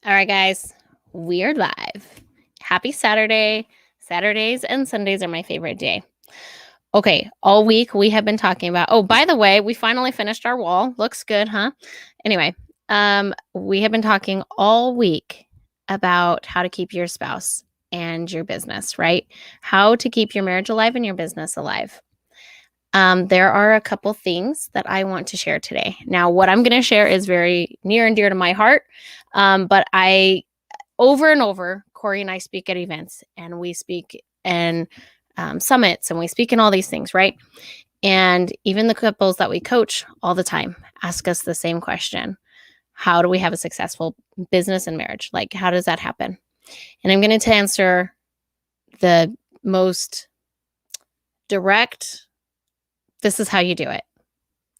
All right, guys, we're live. Happy Saturday. Saturdays and Sundays are my favorite day. Okay, all week we have been talking about, oh, by the way, we finally finished our wall. Looks good, huh? Anyway, we have been talking all week about how to keep your spouse and your business, right? How to keep your marriage alive and your business alive. There are a couple things that I want to share today. Now, what I'm going to share is very near and dear to my heart, but over and over, Corey and I speak at events and we speak in summits and we speak in all these things, right? And even the couples that we coach all the time ask us the same question. How do we have a successful business and marriage? Like, how does that happen? And I'm going to answer the most direct, this is how you do it.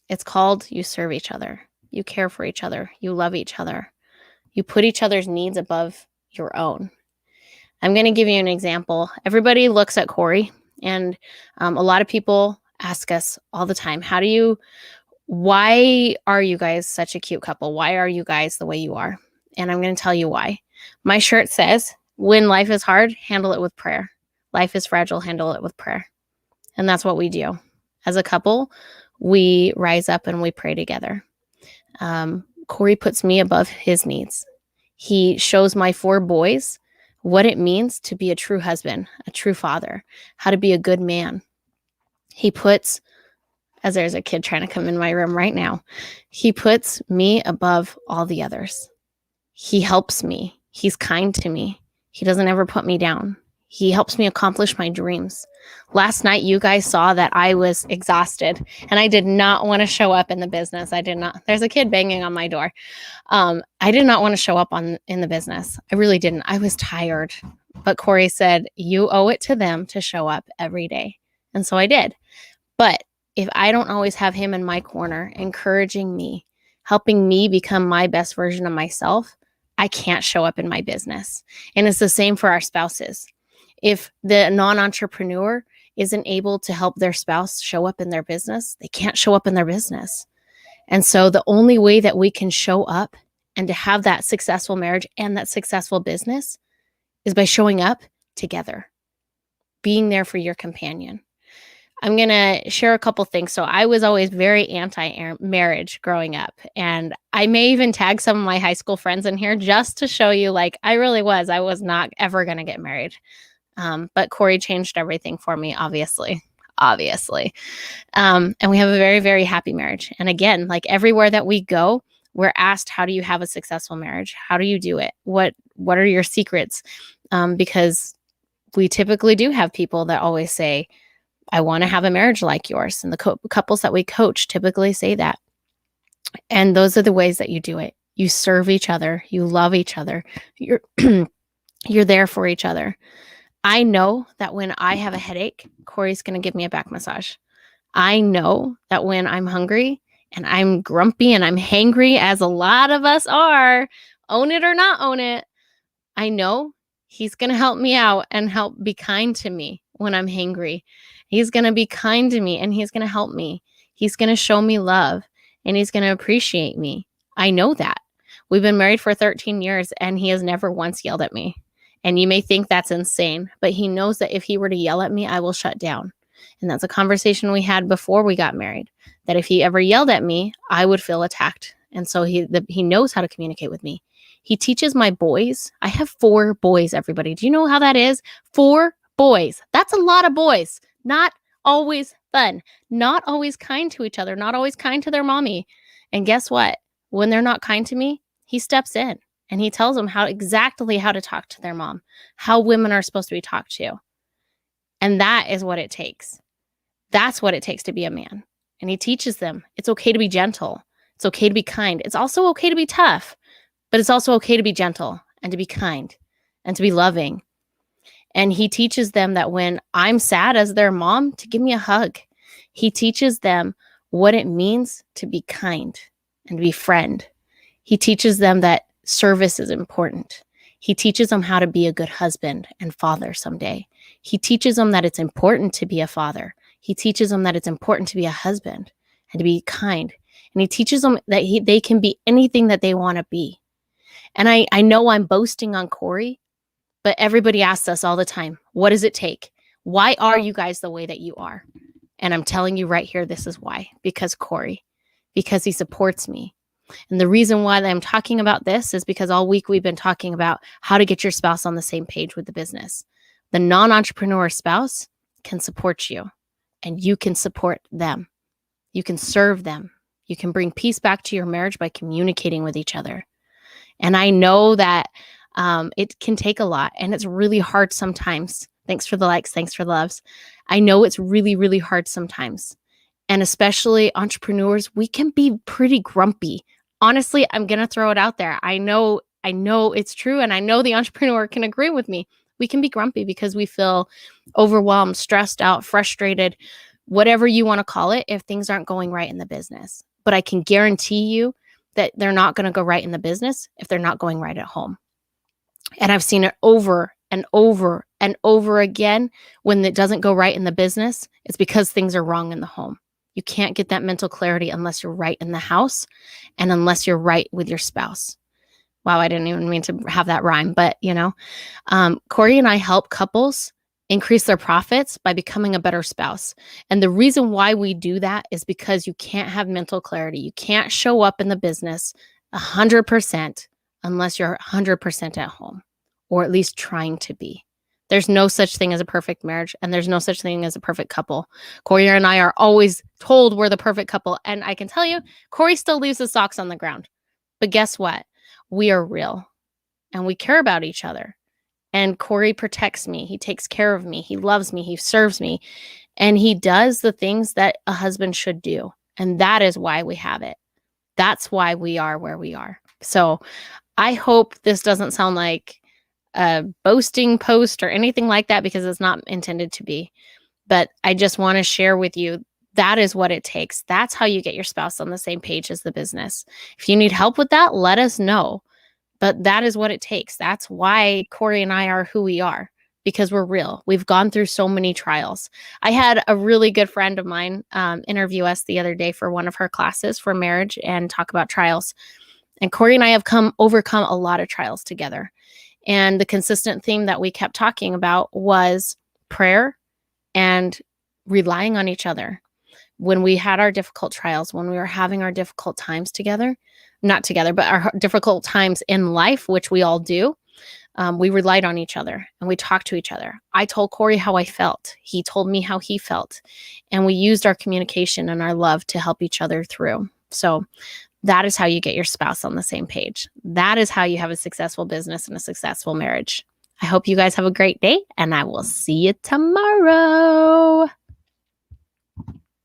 It's called you serve each other. You care for each other. You love each other. You put each other's needs above your own. I'm going to give you an example. Everybody looks at Corey, and a lot of people ask us all the time, why are you guys such a cute couple? Why are you guys the way you are? And I'm going to tell you why. My shirt says, when life is hard, handle it with prayer. Life is fragile, handle it with prayer. And that's what we do. As a couple, we rise up and we pray together. Corey puts me above his needs. He shows my 4 boys what it means to be a true husband, a true father, how to be a good man. He puts, as there's a kid trying to come in my room right now, he puts me above all the others. He helps me. He's kind to me. He doesn't ever put me down. He helps me accomplish my dreams. Last night, you guys saw that I was exhausted and I did not want to show up in the business. I did not. There's a kid banging on my door. I did not want to show up in the business. I really didn't. I was tired. But Corey said, you owe it to them to show up every day. And so I did. But if I don't always have him in my corner, encouraging me, helping me become my best version of myself, I can't show up in my business. And it's the same for our spouses. If the non-entrepreneur isn't able to help their spouse show up in their business, they can't show up in their business. And so the only way that we can show up and to have that successful marriage and that successful business is by showing up together, being there for your companion. I'm going to share a couple things. So I was always very anti-marriage growing up. And I may even tag some of my high school friends in here just to show you, like, I was not ever going to get married. But Corey changed everything for me, obviously. And we have a very, very happy marriage. And again, like everywhere that we go, we're asked, how do you have a successful marriage? How do you do it? What are your secrets? Because we typically do have people that always say, I want to have a marriage like yours. And the couples that we coach typically say that. And those are the ways that you do it. You serve each other. You love each other. You're there for each other. I know that when I have a headache, Corey's going to give me a back massage. I know that when I'm hungry and I'm grumpy and I'm hangry, as a lot of us are, own it or not own it, I know he's going to help me out and help be kind to me when I'm hangry. He's going to be kind to me and he's going to help me. He's going to show me love and he's going to appreciate me. I know that. We've been married for 13 years and he has never once yelled at me. And you may think that's insane, but he knows that if he were to yell at me, I will shut down. And that's a conversation we had before we got married, that if he ever yelled at me, I would feel attacked. And so he knows how to communicate with me. He teaches my boys. I have 4 boys, everybody. Do you know how that is? 4 boys. That's a lot of boys. Not always fun, not always kind to each other, not always kind to their mommy. And guess what? When they're not kind to me, he steps in. And he tells them exactly how to talk to their mom, how women are supposed to be talked to. And that is what it takes. That's what it takes to be a man. And he teaches them it's okay to be gentle. It's okay to be kind. It's also okay to be tough, but it's also okay to be gentle and to be kind and to be loving. And he teaches them that when I'm sad as their mom, to give me a hug. He teaches them what it means to be kind and to be friend. He teaches them that service is important. He teaches them how to be a good husband and father someday. He teaches them that it's important to be a father. He teaches them that it's important to be a husband and to be kind. And he teaches them that they can be anything that they want to be. And I know I'm boasting on Corey, but everybody asks us all the time, what does it take? Why are you guys the way that you are? And I'm telling you right here, this is why. Because Corey, because he supports me. And the reason why I'm talking about this is because all week we've been talking about how to get your spouse on the same page with the business. The non-entrepreneur spouse can support you, and you can support them. You can serve them. You can bring peace back to your marriage by communicating with each other. And I know that it can take a lot, and it's really hard sometimes. Thanks for the likes. Thanks for the loves. I know it's really, really hard sometimes. And especially entrepreneurs, we can be pretty grumpy. Honestly, I'm going to throw it out there. I know it's true. And I know the entrepreneur can agree with me. We can be grumpy because we feel overwhelmed, stressed out, frustrated, whatever you want to call it, if things aren't going right in the business. But I can guarantee you that they're not going to go right in the business if they're not going right at home. And I've seen it over and over and over again. When it doesn't go right in the business, it's because things are wrong in the home. You can't get that mental clarity unless you're right in the house and unless you're right with your spouse. Wow, I didn't even mean to have that rhyme, but Corey and I help couples increase their profits by becoming a better spouse. And the reason why we do that is because you can't have mental clarity. You can't show up in the business 100% unless you're 100% at home, or at least trying to be. There's no such thing as a perfect marriage, and there's no such thing as a perfect couple. Corey and I are always told we're the perfect couple, and I can tell you, Corey still leaves his socks on the ground. But guess what? We are real, and we care about each other. And Corey protects me. He takes care of me. He loves me. He serves me. And he does the things that a husband should do. And that is why we have it. That's why we are where we are. So I hope this doesn't sound like a boasting post or anything like that, because it's not intended to be. But I just want to share with you, that is what it takes. That's how you get your spouse on the same page as the business. If you need help with that, let us know. But that is what it takes. That's why Corey and I are who we are, because we're real. We've gone through so many trials. I had a really good friend of mine interview us the other day for one of her classes for marriage and talk about trials. And Corey and I have overcome a lot of trials together. And the consistent theme that we kept talking about was prayer and relying on each other. When we had our difficult trials, when we were having our difficult times together, not together, but our difficult times in life, which we all do, we relied on each other and we talked to each other. I told Corey how I felt. He told me how he felt. And we used our communication and our love to help each other through. So that is how you get your spouse on the same page. That is how you have a successful business and a successful marriage. I hope you guys have a great day, and I will see you tomorrow.